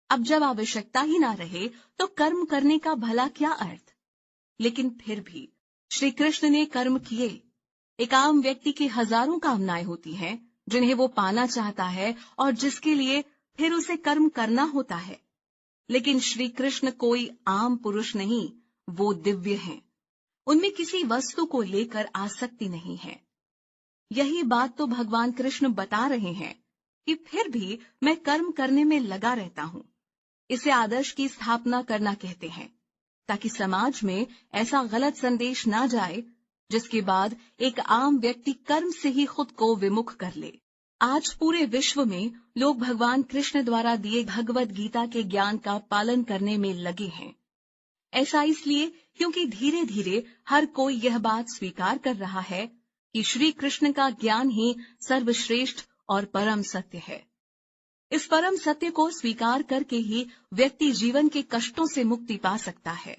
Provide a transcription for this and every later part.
अब जब आवश्यकता ही ना रहे तो कर्म करने का भला क्या अर्थ। लेकिन फिर भी श्री कृष्ण ने कर्म किए। एक आम व्यक्ति की हजारों कामनाएं होती हैं जिन्हें वो पाना चाहता है और जिसके लिए फिर उसे कर्म करना होता है। लेकिन श्री कृष्ण कोई आम पुरुष नहीं, वो दिव्य हैं। उनमें किसी वस्तु को लेकर आसक्ति नहीं है। यही बात तो भगवान कृष्ण बता रहे हैं कि फिर भी मैं कर्म करने में लगा रहता हूं। इसे आदर्श की स्थापना करना कहते हैं, ताकि समाज में ऐसा गलत संदेश ना जाए जिसके बाद एक आम व्यक्ति कर्म से ही खुद को विमुख कर ले। आज पूरे विश्व में लोग भगवान कृष्ण द्वारा दिए भगवत गीता के ज्ञान का पालन करने में लगे हैं। ऐसा इसलिए क्योंकि धीरे धीरे हर कोई यह बात स्वीकार कर रहा है कि श्री कृष्ण का ज्ञान ही सर्वश्रेष्ठ और परम सत्य है। इस परम सत्य को स्वीकार करके ही व्यक्ति जीवन के कष्टों से मुक्ति पा सकता है।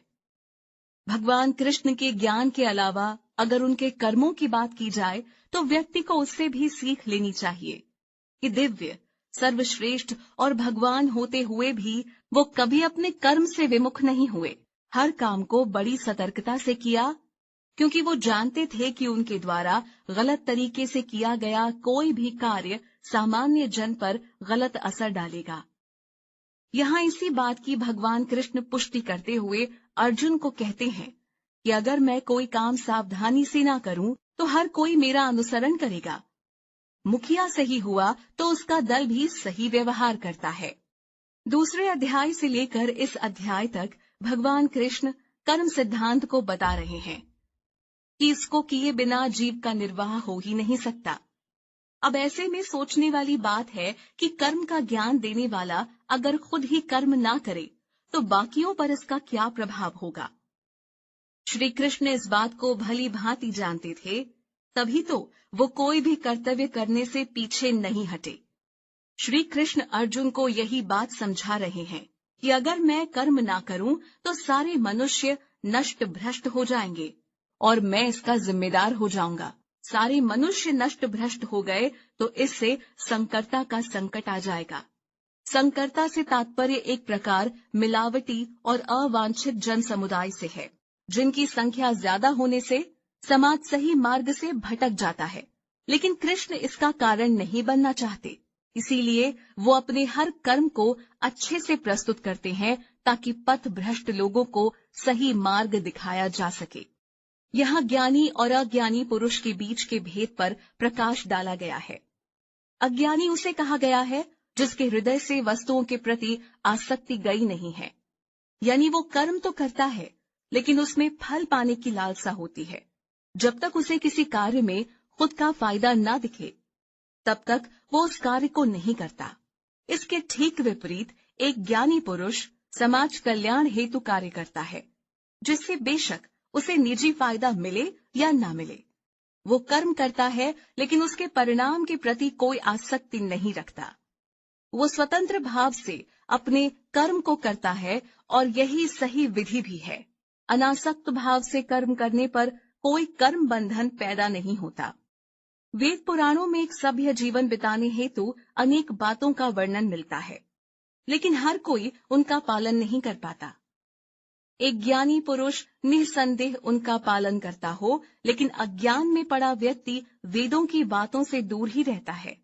भगवान कृष्ण के ज्ञान के अलावा अगर उनके कर्मों की बात की जाए तो व्यक्ति को उससे भी सीख लेनी चाहिए कि दिव्य, सर्वश्रेष्ठ और भगवान होते हुए भी वो कभी अपने कर्म से विमुख नहीं हुए। हर काम को बड़ी सतर्कता से किया, क्योंकि वो जानते थे कि उनके द्वारा गलत तरीके से किया गया कोई भी कार्य सामान्य जन पर गलत असर डालेगा। यहाँ इसी बात की भगवान कृष्ण पुष्टि करते हुए अर्जुन को कहते हैं कि अगर मैं कोई काम सावधानी से ना करूं तो हर कोई मेरा अनुसरण करेगा। मुखिया सही हुआ तो उसका दल भी सही व्यवहार करता है। दूसरे अध्याय से लेकर इस अध्याय तक भगवान कृष्ण कर्म सिद्धांत को बता रहे हैं कि इसको किए बिना जीव का निर्वाह हो ही नहीं सकता। अब ऐसे में सोचने वाली बात है कि कर्म का ज्ञान देने वाला अगर खुद ही कर्म ना करे तो बाकियों पर इसका क्या प्रभाव होगा। श्री कृष्ण इस बात को भली भांति जानते थे, तभी तो वो कोई भी कर्तव्य करने से पीछे नहीं हटे। श्री कृष्ण अर्जुन को यही बात समझा रहे हैं कि अगर मैं कर्म ना करूं तो सारे मनुष्य नष्ट भ्रष्ट हो जाएंगे और मैं इसका जिम्मेदार हो जाऊंगा। सारे मनुष्य नष्ट भ्रष्ट हो गए तो इससे संकरता का संकट आ जाएगा। संकरता से तात्पर्य एक प्रकार मिलावटी और अवांछित जन समुदाय से है, जिनकी संख्या ज्यादा होने से समाज सही मार्ग से भटक जाता है। लेकिन कृष्ण इसका कारण नहीं बनना चाहते, इसीलिए वो अपने हर कर्म को अच्छे से प्रस्तुत करते हैं ताकि पथ भ्रष्ट लोगों को सही मार्ग दिखाया जा सके। यहाँ ज्ञानी और अज्ञानी पुरुष के बीच के भेद पर प्रकाश डाला गया है। अज्ञानी उसे कहा गया है जिसके हृदय से वस्तुओं के प्रति आसक्ति गई नहीं है, यानी वो कर्म तो करता है लेकिन उसमें फल पाने की लालसा होती है। जब तक उसे किसी कार्य में खुद का फायदा ना दिखे तब तक वो उस कार्य को नहीं करता। इसके ठीक विपरीत एक ज्ञानी पुरुष समाज कल्याण हेतु कार्य करता है, जिससे बेशक उसे निजी फायदा मिले या ना मिले। वो कर्म करता है लेकिन उसके परिणाम के प्रति कोई आसक्ति नहीं रखता। वो स्वतंत्र भाव से अपने कर्म को करता है और यही सही विधि भी है। अनासक्त भाव से कर्म करने पर कोई कर्म बंधन पैदा नहीं होता। वेद पुराणों में एक सभ्य जीवन बिताने हेतु अनेक बातों का वर्णन मिलता है, लेकिन हर कोई उनका पालन नहीं कर पाता। एक ज्ञानी पुरुष निसंदेह उनका पालन करता हो, लेकिन अज्ञान में पड़ा व्यक्ति वेदों की बातों से दूर ही रहता है।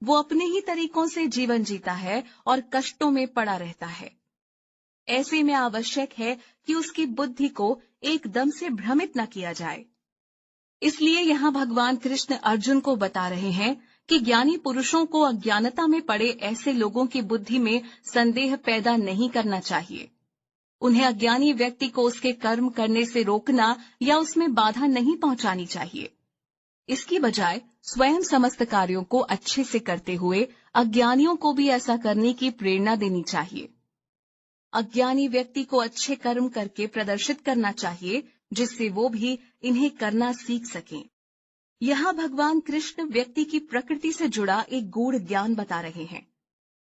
वो अपने ही तरीकों से जीवन जीता है और कष्टों में पड़ा रहता है। ऐसे में आवश्यक है कि उसकी बुद्धि को एकदम से भ्रमित न किया जाए। इसलिए यहाँ भगवान कृष्ण अर्जुन को बता रहे हैं कि ज्ञानी पुरुषों को अज्ञानता में पड़े ऐसे लोगों की बुद्धि में संदेह पैदा नहीं करना चाहिए। उन्हें अज्ञानी व्यक्ति को उसके कर्म करने से रोकना या उसमें बाधा नहीं पहुंचानी चाहिए। इसकी बजाय स्वयं समस्त कार्यों को अच्छे से करते हुए अज्ञानियों को भी ऐसा करने की प्रेरणा देनी चाहिए। अज्ञानी व्यक्ति को अच्छे कर्म करके प्रदर्शित करना चाहिए, जिससे वो भी इन्हें करना सीख सकें। यहाँ भगवान कृष्ण व्यक्ति की प्रकृति से जुड़ा एक गूढ़ ज्ञान बता रहे हैं।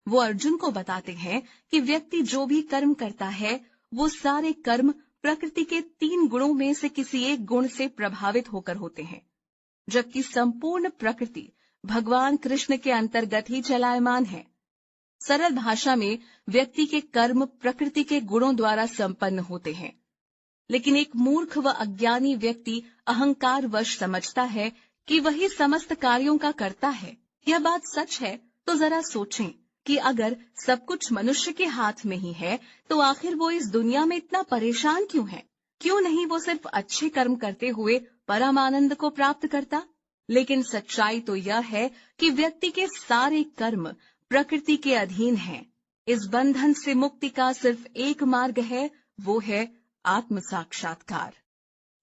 वो अर्जुन को बताते हैं कि व्यक्ति जो भी कर्म करता है वो सारे कर्म प्रकृति के 3 गुणों में से किसी एक गुण से प्रभावित होकर होते हैं, जबकि संपूर्ण प्रकृति भगवान कृष्ण के अंतर्गत ही चलायमान है। सरल भाषा में व्यक्ति के कर्म प्रकृति के गुणों द्वारा संपन्न होते हैं, लेकिन एक मूर्ख व अज्ञानी व्यक्ति अहंकारवश समझता है कि वही समस्त कार्यों का करता है। यह बात सच है तो जरा सोचें कि अगर सब कुछ मनुष्य के हाथ में ही है तो आखिर वो इस दुनिया में इतना परेशान क्यों है? क्यों नहीं वो सिर्फ अच्छे कर्म करते हुए परम आनंद को प्राप्त करता? लेकिन सच्चाई तो यह है कि व्यक्ति के सारे कर्म प्रकृति के अधीन हैं। इस बंधन से मुक्ति का सिर्फ एक मार्ग है, वो है आत्म साक्षात्कार।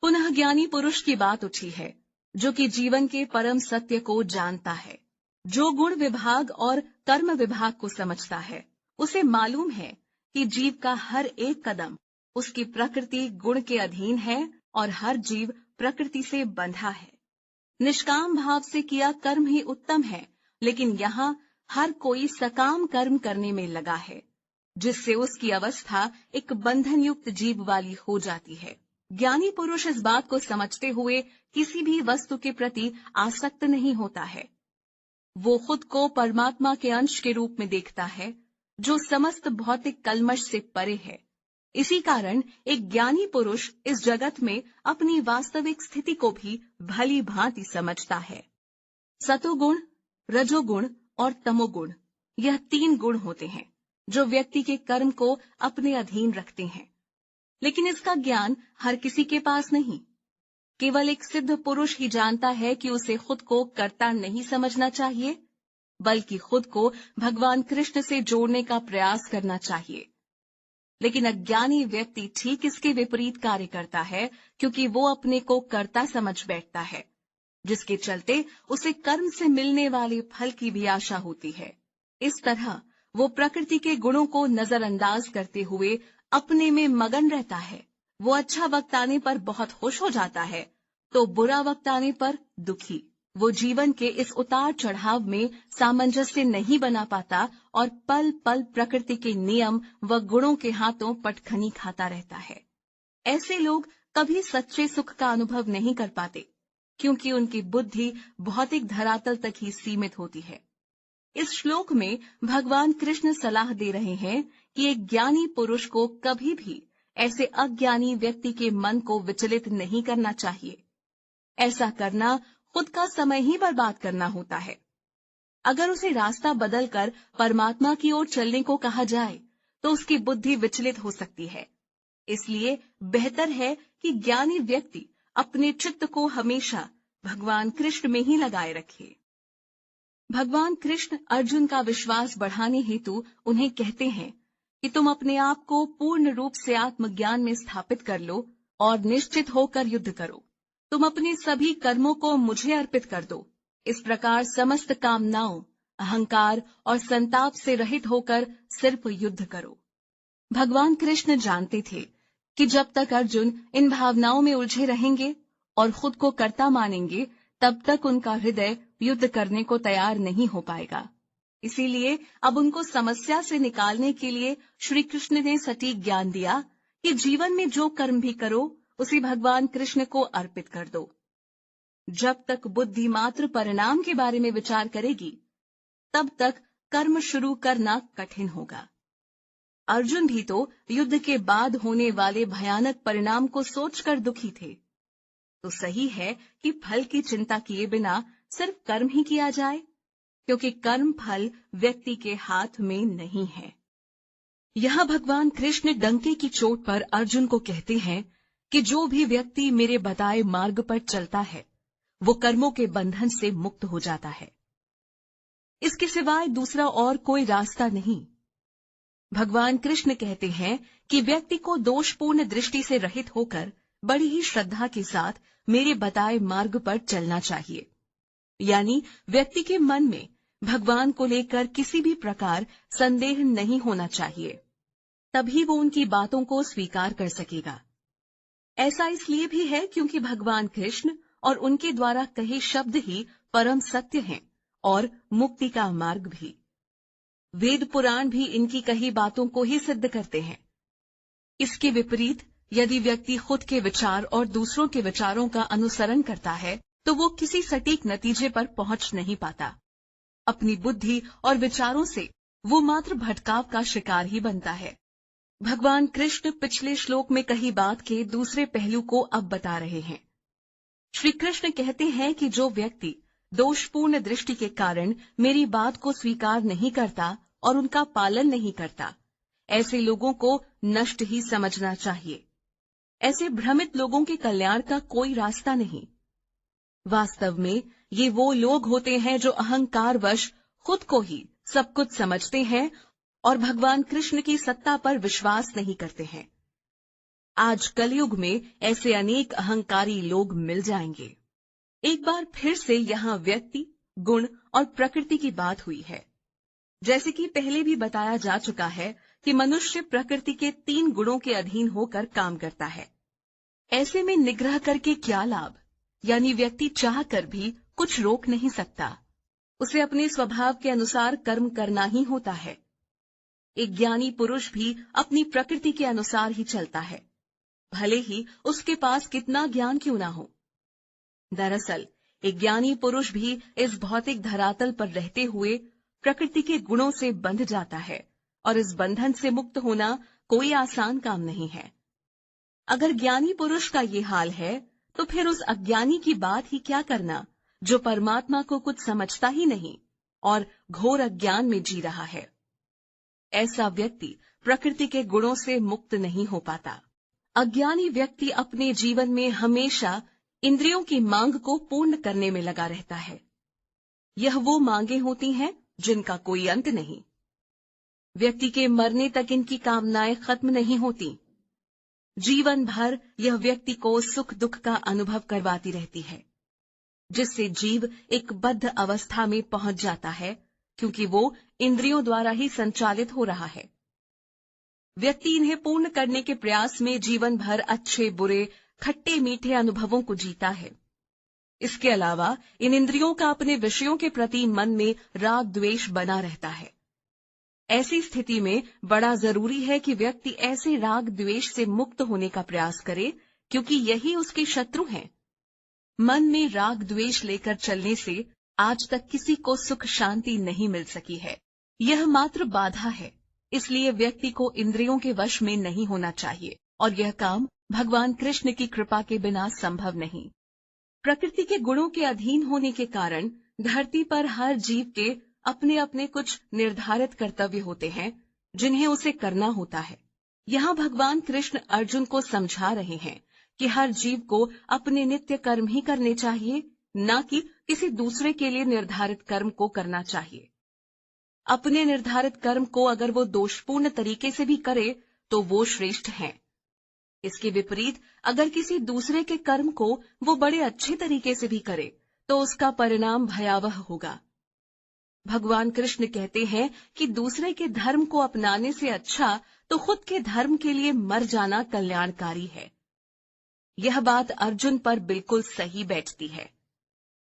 पुनः ज्ञानी पुरुष की बात उठी है, जो कि जीवन के परम सत्य को जानता है, जो गुण विभाग और कर्म विभाग को समझता है। उसे मालूम है कि जीव का हर एक कदम उसकी प्रकृति गुण के अधीन है और हर जीव प्रकृति से बंधा है। निष्काम भाव से किया कर्म ही उत्तम है, लेकिन यहाँ हर कोई सकाम कर्म करने में लगा है, जिससे उसकी अवस्था एक बंधन युक्त जीव वाली हो जाती है। ज्ञानी पुरुष इस बात को समझते हुए किसी भी वस्तु के प्रति आसक्त नहीं होता है। वो खुद को परमात्मा के अंश के रूप में देखता है, जो समस्त भौतिक कल्मश से परे है। इसी कारण एक ज्ञानी पुरुष इस जगत में अपनी वास्तविक स्थिति को भी भली भांति समझता है। सतोगुण, रजोगुण और तमोगुण, यह 3 गुण होते हैं जो व्यक्ति के कर्म को अपने अधीन रखते हैं, लेकिन इसका ज्ञान हर किसी के पास नहीं। केवल एक सिद्ध पुरुष ही जानता है कि उसे खुद को कर्ता नहीं समझना चाहिए, बल्कि खुद को भगवान कृष्ण से जोड़ने का प्रयास करना चाहिए। लेकिन अज्ञानी व्यक्ति ठीक इसके विपरीत कार्य करता है, क्योंकि वो अपने को कर्ता समझ बैठता है, जिसके चलते उसे कर्म से मिलने वाले फल की भी आशा होती है। इस तरह वो प्रकृति के गुणों को नजरअंदाज करते हुए अपने में मगन रहता है। वो अच्छा वक्त आने पर बहुत खुश हो जाता है, तो बुरा वक्त आने पर दुखी। वो जीवन के इस उतार चढ़ाव में सामंजस्य नहीं बना पाता और पल पल प्रकृति के नियम व गुणों के हाथों पटखनी खाता रहता है। ऐसे लोग कभी सच्चे सुख का अनुभव नहीं कर पाते, क्योंकि उनकी बुद्धि भौतिक धरातल तक ही सीमित होती है। इस श्लोक में भगवान कृष्ण सलाह दे रहे हैं कि एक ज्ञानी पुरुष को कभी भी ऐसे अज्ञानी व्यक्ति के मन को विचलित नहीं करना चाहिए। ऐसा करना खुद का समय ही बर्बाद करना होता है। अगर उसे रास्ता बदलकर परमात्मा की ओर चलने को कहा जाए तो उसकी बुद्धि विचलित हो सकती है। इसलिए बेहतर है कि ज्ञानी व्यक्ति अपने चित्त को हमेशा भगवान कृष्ण में ही लगाए रखे। भगवान कृष्ण अर्जुन का विश्वास बढ़ाने हेतु उन्हें कहते हैं कि तुम अपने आप को पूर्ण रूप से आत्मज्ञान में स्थापित कर लो और निश्चित होकर युद्ध करो। तुम अपने सभी कर्मों को मुझे अर्पित कर दो। इस प्रकार समस्त कामनाओं, अहंकार और संताप से रहित होकर सिर्फ युद्ध करो। भगवान कृष्ण जानते थे कि जब तक अर्जुन इन भावनाओं में उलझे रहेंगे और खुद को कर्ता मानेंगे, तब तक उनका हृदय युद्ध करने को तैयार नहीं हो पाएगा। इसीलिए अब उनको समस्या से निकालने के लिए श्री कृष्ण ने सटीक ज्ञान दिया कि जीवन में जो कर्म भी करो उसे भगवान कृष्ण को अर्पित कर दो। जब तक बुद्धि मात्र परिणाम के बारे में विचार करेगी, तब तक कर्म शुरू करना कठिन होगा। अर्जुन भी तो युद्ध के बाद होने वाले भयानक परिणाम को सोचकर दुखी थे। तो सही है कि फल की चिंता किए बिना सिर्फ कर्म ही किया जाए, क्योंकि कर्म फल व्यक्ति के हाथ में नहीं है। यह भगवान कृष्ण डंके की चोट पर अर्जुन को कहते हैं कि जो भी व्यक्ति मेरे बताए मार्ग पर चलता है, वो कर्मों के बंधन से मुक्त हो जाता है। इसके सिवाय दूसरा और कोई रास्ता नहीं। भगवान कृष्ण कहते हैं कि व्यक्ति को दोषपूर्ण दृष्टि से रहित होकर बड़ी ही श्रद्धा के साथ मेरे बताए मार्ग पर चलना चाहिए। यानी व्यक्ति के मन में भगवान को लेकर किसी भी प्रकार संदेह नहीं होना चाहिए, तभी वो उनकी बातों को स्वीकार कर सकेगा। ऐसा इसलिए भी है क्योंकि भगवान कृष्ण और उनके द्वारा कहे शब्द ही परम सत्य हैं और मुक्ति का मार्ग भी। वेद पुराण भी इनकी कही बातों को ही सिद्ध करते हैं। इसके विपरीत यदि व्यक्ति खुद के विचार और दूसरों के विचारों का अनुसरण करता है तो वो किसी सटीक नतीजे पर पहुंच नहीं पाता। अपनी बुद्धि और विचारों से वो मात्र भटकाव का शिकार ही बनता है। भगवान कृष्ण पिछले श्लोक में कही बात के दूसरे पहलू को अब बता रहे हैं। श्री कृष्ण कहते हैं कि जो व्यक्ति दोषपूर्ण दृष्टि के कारण मेरी बात को स्वीकार नहीं करता और उनका पालन नहीं करता, ऐसे लोगों को नष्ट ही समझना चाहिए। ऐसे भ्रमित लोगों के कल्याण का कोई रास्ता नहीं। वास्तव में ये वो लोग होते हैं जो अहंकारवश खुद को ही सब कुछ समझते हैं और भगवान कृष्ण की सत्ता पर विश्वास नहीं करते हैं। आज कलयुग में ऐसे अनेक अहंकारी लोग मिल जाएंगे। एक बार फिर से यहाँ व्यक्ति, गुण और प्रकृति की बात हुई है। जैसे कि पहले भी बताया जा चुका है कि मनुष्य प्रकृति के 3 गुणों के अधीन होकर काम करता है। ऐसे में निग्रह करके क्या लाभ, यानी व्यक्ति चाह कर भी कुछ रोक नहीं सकता। उसे अपने स्वभाव के अनुसार कर्म करना ही होता है। एक ज्ञानी पुरुष भी अपनी प्रकृति के अनुसार ही चलता है, भले ही उसके पास कितना ज्ञान क्यों ना हो। दरअसल एक ज्ञानी पुरुष भी इस भौतिक धरातल पर रहते हुए प्रकृति के गुणों से बंध जाता है और इस बंधन से मुक्त होना कोई आसान काम नहीं है। अगर ज्ञानी पुरुष का ये हाल है तो फिर उस अज्ञानी की बात ही क्या करना, जो परमात्मा को कुछ समझता ही नहीं और घोर अज्ञान में जी रहा है। ऐसा व्यक्ति प्रकृति के गुणों से मुक्त नहीं हो पाता। अज्ञानी व्यक्ति अपने जीवन में हमेशा इंद्रियों की मांग को पूर्ण करने में लगा रहता है। यह वो मांगे होती हैं जिनका कोई अंत नहीं। व्यक्ति के मरने तक इनकी कामनाएं खत्म नहीं होती। जीवन भर यह व्यक्ति को सुख दुख का अनुभव करवाती रहती है, जिससे जीव एक बद्ध अवस्था में पहुंच जाता है, क्योंकि वो इंद्रियों द्वारा ही संचालित हो रहा है। व्यक्ति इन्हें पूर्ण करने के प्रयास में जीवन भर अच्छे बुरे, खट्टे मीठे अनुभवों को जीता है। इसके अलावा इन इंद्रियों का अपने विषयों के प्रति मन में राग द्वेष बना रहता है। ऐसी स्थिति में बड़ा जरूरी है कि व्यक्ति ऐसे राग द्वेष से मुक्त होने का प्रयास करे, क्योंकि यही उसके शत्रु हैं। मन में राग द्वेष लेकर चलने से आज तक किसी को सुख शांति नहीं मिल सकी है। यह मात्र बाधा है, इसलिए व्यक्ति को इंद्रियों के वश में नहीं होना चाहिए और यह काम भगवान कृष्ण की कृपा के बिना संभव नहीं। प्रकृति के गुणों के अधीन होने के कारण धरती पर हर जीव के अपने अपने कुछ निर्धारित कर्तव्य होते हैं, जिन्हें उसे करना होता है। यहाँ भगवान कृष्ण अर्जुन को समझा रहे हैं कि हर जीव को अपने नित्य कर्म ही करने चाहिए, न कि किसी दूसरे के लिए निर्धारित कर्म को करना चाहिए। अपने निर्धारित कर्म को अगर वो दोषपूर्ण तरीके से भी करे तो वो श्रेष्ठ हैं। इसके विपरीत अगर किसी दूसरे के कर्म को वो बड़े अच्छे तरीके से भी करे तो उसका परिणाम भयावह होगा। भगवान कृष्ण कहते हैं कि दूसरे के धर्म को अपनाने से अच्छा तो खुद के धर्म के लिए मर जाना कल्याणकारी है। यह बात अर्जुन पर बिल्कुल सही बैठती है।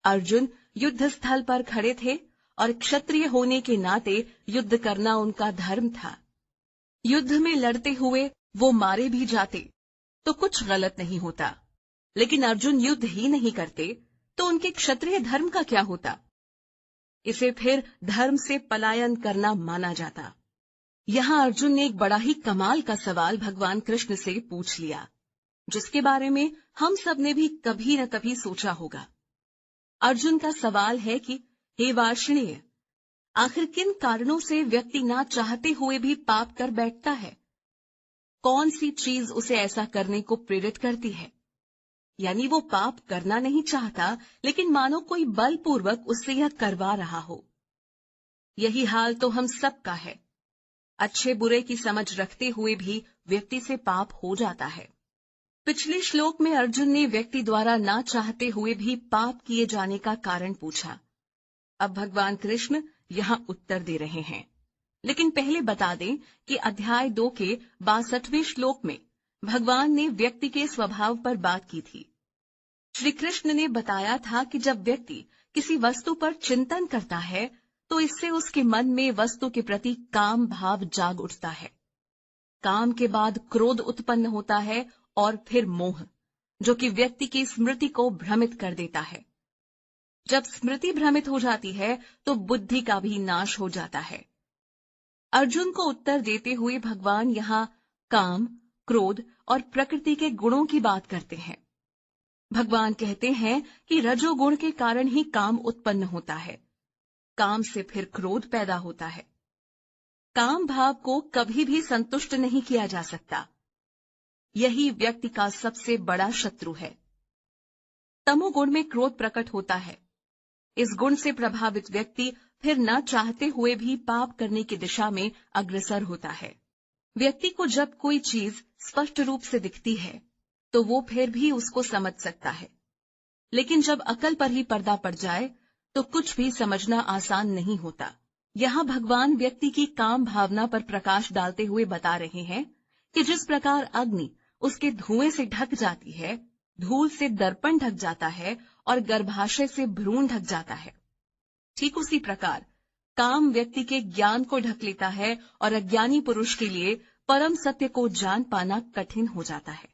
अर्जुन युद्ध स्थल पर खड़े थे और क्षत्रिय होने के नाते युद्ध करना उनका धर्म था। युद्ध में लड़ते हुए वो मारे भी जाते तो कुछ गलत नहीं होता, लेकिन अर्जुन युद्ध ही नहीं करते तो उनके क्षत्रिय धर्म का क्या होता? इसे फिर धर्म से पलायन करना माना जाता। यहाँ अर्जुन ने एक बड़ा ही कमाल का सवाल भगवान कृष्ण से पूछ लिया, जिसके बारे में हम सब ने भी कभी न कभी सोचा होगा। अर्जुन का सवाल है कि हे वार्ष्णेय, आखिर किन कारणों से व्यक्ति ना चाहते हुए भी पाप कर बैठता है? कौन सी चीज उसे ऐसा करने को प्रेरित करती है? यानी वो पाप करना नहीं चाहता, लेकिन मानो कोई बलपूर्वक उससे यह करवा रहा हो। यही हाल तो हम सब का है। अच्छे बुरे की समझ रखते हुए भी व्यक्ति से पाप हो जाता है। पिछले श्लोक में अर्जुन ने व्यक्ति द्वारा ना चाहते हुए भी पाप किए जाने का कारण पूछा। अब भगवान कृष्ण यहाँ उत्तर दे रहे हैं, लेकिन पहले बता दें कि अध्याय 2 के 62वें श्लोक में भगवान ने व्यक्ति के स्वभाव पर बात की थी। श्री कृष्ण ने बताया था कि जब व्यक्ति किसी वस्तु पर चिंतन करता है तो इससे उसके मन में वस्तु के प्रति काम भाव जाग उठता है। काम के बाद क्रोध उत्पन्न होता है और फिर मोह, जो कि व्यक्ति की स्मृति को भ्रमित कर देता है। जब स्मृति भ्रमित हो जाती है तो बुद्धि का भी नाश हो जाता है। अर्जुन को उत्तर देते हुए भगवान यहाँ काम, क्रोध और प्रकृति के गुणों की बात करते हैं। भगवान कहते हैं कि रजोगुण के कारण ही काम उत्पन्न होता है। काम से फिर क्रोध पैदा होता है। काम भाव को कभी भी संतुष्ट नहीं किया जा सकता। यही व्यक्ति का सबसे बड़ा शत्रु है। तमोगुण में क्रोध प्रकट होता है। इस गुण से प्रभावित व्यक्ति फिर न चाहते हुए भी पाप करने की दिशा में अग्रसर होता है। व्यक्ति को जब कोई चीज स्पष्ट रूप से दिखती है तो वो फिर भी उसको समझ सकता है, लेकिन जब अकल पर ही पर्दा पड़ जाए तो कुछ भी समझना आसान नहीं होता। यहाँ भगवान व्यक्ति की काम भावना पर प्रकाश डालते हुए बता रहे हैं कि जिस प्रकार अग्नि उसके धुएं से ढक जाती है, धूल से दर्पण ढक जाता है और गर्भाशय से भ्रूण ढक जाता है, ठीक उसी प्रकार काम व्यक्ति के ज्ञान को ढक लेता है और अज्ञानी पुरुष के लिए परम सत्य को जान पाना कठिन हो जाता है।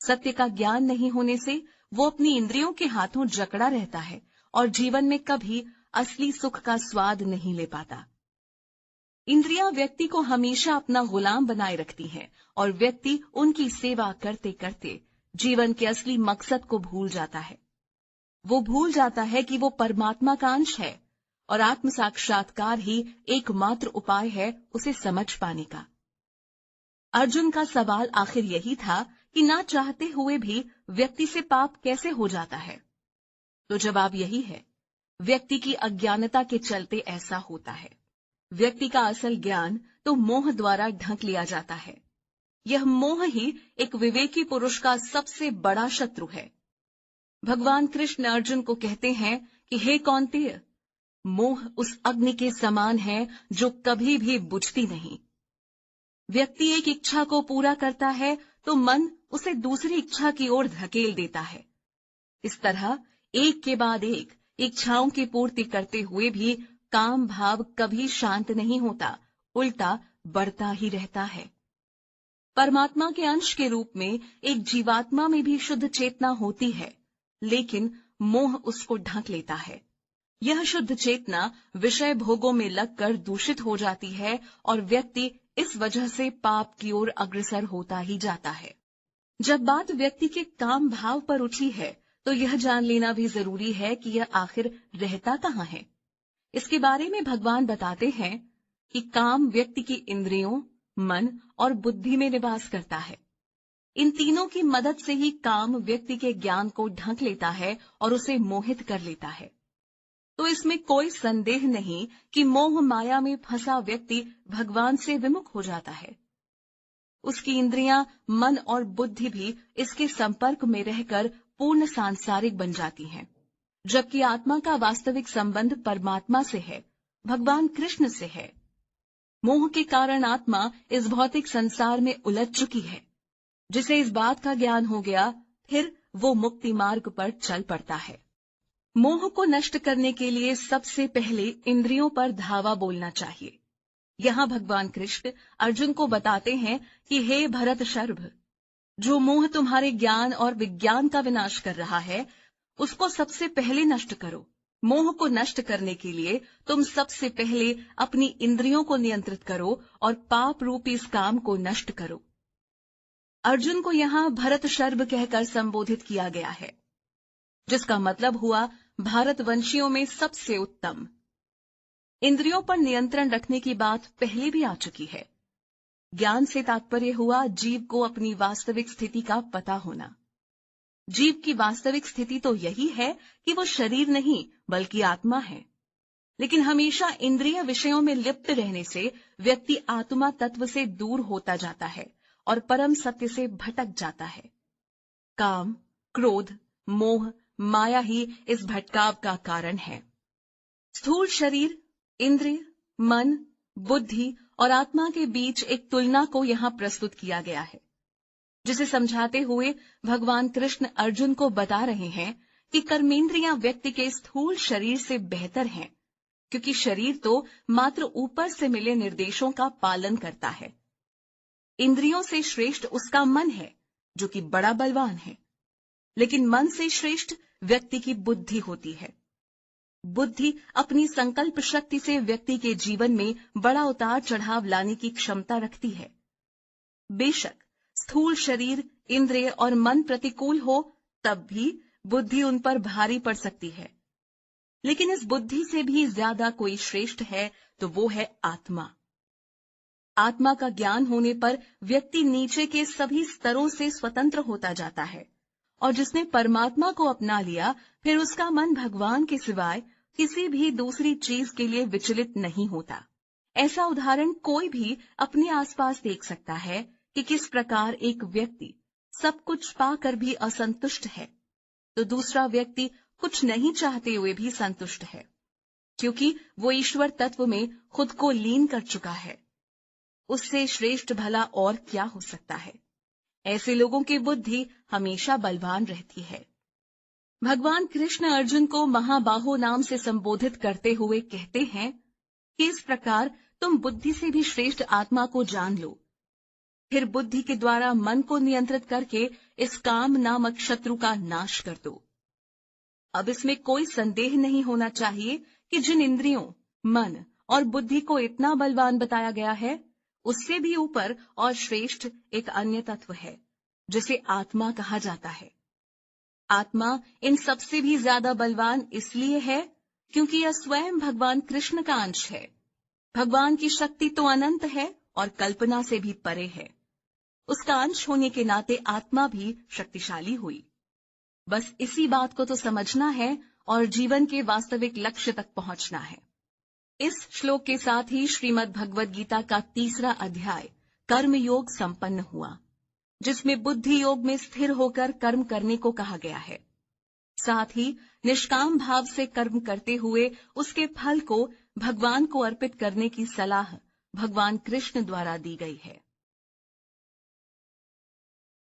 सत्य का ज्ञान नहीं होने से वो अपनी इंद्रियों के हाथों जकड़ा रहता है और जीवन में कभी असली सुख का स्वाद नहीं ले पाता। इंद्रियां व्यक्ति को हमेशा अपना गुलाम बनाए रखती हैं और व्यक्ति उनकी सेवा करते करते जीवन के असली मकसद को भूल जाता है। वो भूल जाता है कि वो परमात्मा का अंश है और आत्म साक्षात्कार ही एकमात्र उपाय है उसे समझ पाने का। अर्जुन का सवाल आखिर यही था कि ना चाहते हुए भी व्यक्ति से पाप कैसे हो जाता है। तो जवाब यही है, व्यक्ति की अज्ञानता के चलते ऐसा होता है। व्यक्ति का असल ज्ञान तो मोह द्वारा ढक लिया जाता है। यह मोह ही एक विवेकी पुरुष का सबसे बड़ा शत्रु है। भगवान कृष्ण अर्जुन को कहते हैं कि हे कौन्तेय, मोह उस अग्नि के समान है जो कभी भी बुझती नहीं। व्यक्ति एक इच्छा को पूरा करता है तो मन उसे दूसरी इच्छा की ओर धकेल देता है। इस तरह एक के बाद एक इच्छाओं की पूर्ति करते हुए भी काम भाव कभी शांत नहीं होता, उल्टा बढ़ता ही रहता है। परमात्मा के अंश के रूप में एक जीवात्मा में भी शुद्ध चेतना होती है, लेकिन मोह उसको ढक लेता है। यह शुद्ध चेतना विषय भोगों में लगकर दूषित हो जाती है और व्यक्ति इस वजह से पाप की ओर अग्रसर होता ही जाता है। जब बात व्यक्ति के काम भाव पर उठी है तो यह जान लेना भी जरूरी है कि यह आखिर रहता कहाँ है। इसके बारे में भगवान बताते हैं कि काम व्यक्ति की इंद्रियों, मन और बुद्धि में निवास करता है। इन तीनों की मदद से ही काम व्यक्ति के ज्ञान को ढक लेता है और उसे मोहित कर लेता है। तो इसमें कोई संदेह नहीं कि मोह माया में फंसा व्यक्ति भगवान से विमुख हो जाता है। उसकी इंद्रियां, मन और बुद्धि भी इसके संपर्क में रहकर पूर्ण सांसारिक बन जाती हैं, जबकि आत्मा का वास्तविक संबंध परमात्मा से है, भगवान कृष्ण से है। मोह के कारण आत्मा इस भौतिक संसार में उलझ चुकी है। जिसे इस बात का ज्ञान हो गया, फिर वो मुक्ति मार्ग पर चल पड़ता है। मोह को नष्ट करने के लिए सबसे पहले इंद्रियों पर धावा बोलना चाहिए। यहाँ भगवान कृष्ण अर्जुन को बताते हैं कि हे भरत शर्भ, जो मोह तुम्हारे ज्ञान और विज्ञान का विनाश कर रहा है, उसको सबसे पहले नष्ट करो। मोह को नष्ट करने के लिए तुम सबसे पहले अपनी इंद्रियों को नियंत्रित करो और पाप रूपी इस काम को नष्ट करो। अर्जुन को यहाँ भरत शर्भ कहकर संबोधित किया गया है, जिसका मतलब हुआ भारतवंशियों में सबसे उत्तम। इंद्रियों पर नियंत्रण रखने की बात पहले भी आ चुकी है। ज्ञान से तात्पर्य हुआ जीव को अपनी वास्तविक स्थिति का पता होना। जीव की वास्तविक स्थिति तो यही है कि वो शरीर नहीं बल्कि आत्मा है, लेकिन हमेशा इंद्रिय विषयों में लिप्त रहने से व्यक्ति आत्मा तत्व से दूर होता जाता है और परम सत्य से भटक जाता है। काम, क्रोध, मोह, माया ही इस भटकाव का कारण है। स्थूल शरीर, इंद्रिय, मन, बुद्धि और आत्मा के बीच एक तुलना को यहाँ प्रस्तुत किया गया है, जिसे समझाते हुए भगवान कृष्ण अर्जुन को बता रहे हैं कि कर्मेंद्रियां व्यक्ति के स्थूल शरीर से बेहतर हैं, क्योंकि शरीर तो मात्र ऊपर से मिले निर्देशों का पालन करता है। इंद्रियों से श्रेष्ठ उसका मन है, जो कि बड़ा बलवान है, लेकिन मन से श्रेष्ठ व्यक्ति की बुद्धि होती है। बुद्धि अपनी संकल्प शक्ति से व्यक्ति के जीवन में बड़ा उतार चढ़ाव लाने की क्षमता रखती है। बेशक स्थूल शरीर, इंद्रिय और मन प्रतिकूल हो, तब भी बुद्धि उन पर भारी पड़ सकती है। लेकिन इस बुद्धि से भी ज्यादा कोई श्रेष्ठ है तो वो है आत्मा। आत्मा का ज्ञान होने पर व्यक्ति नीचे के सभी स्तरों से स्वतंत्र होता जाता है, और जिसने परमात्मा को अपना लिया, फिर उसका मन भगवान के सिवाय किसी भी दूसरी चीज के लिए विचलित नहीं होता। ऐसा उदाहरण कोई भी अपने आसपास देख सकता है कि किस प्रकार एक व्यक्ति सब कुछ पाकर भी असंतुष्ट है, तो दूसरा व्यक्ति कुछ नहीं चाहते हुए भी संतुष्ट है, क्योंकि वो ईश्वर तत्व में खुद को लीन कर चुका है। उससे श्रेष्ठ भला और क्या हो सकता है। ऐसे लोगों की बुद्धि हमेशा बलवान रहती है। भगवान कृष्ण अर्जुन को महाबाहो नाम से संबोधित करते हुए कहते हैं कि इस प्रकार तुम बुद्धि से भी श्रेष्ठ आत्मा को जान लो, फिर बुद्धि के द्वारा मन को नियंत्रित करके इस काम नामक शत्रु का नाश कर दो। अब इसमें कोई संदेह नहीं होना चाहिए कि जिन इंद्रियों, मन और बुद्धि को इतना बलवान बताया गया है, उससे भी ऊपर और श्रेष्ठ एक अन्य तत्व है जिसे आत्मा कहा जाता है। आत्मा इन सबसे भी ज्यादा बलवान इसलिए है क्योंकि यह स्वयं भगवान कृष्ण का अंश है। भगवान की शक्ति तो अनंत है और कल्पना से भी परे है। उसका अंश होने के नाते आत्मा भी शक्तिशाली हुई। बस इसी बात को तो समझना है और जीवन के वास्तविक लक्ष्य तक पहुंचना है। इस श्लोक के साथ ही श्रीमद् भगवद गीता का 3रा अध्याय कर्म योग संपन्न हुआ, जिसमें बुद्धि योग में स्थिर होकर कर्म करने को कहा गया है। साथ ही निष्काम भाव से कर्म करते हुए उसके फल को भगवान को अर्पित करने की सलाह भगवान कृष्ण द्वारा दी गई है।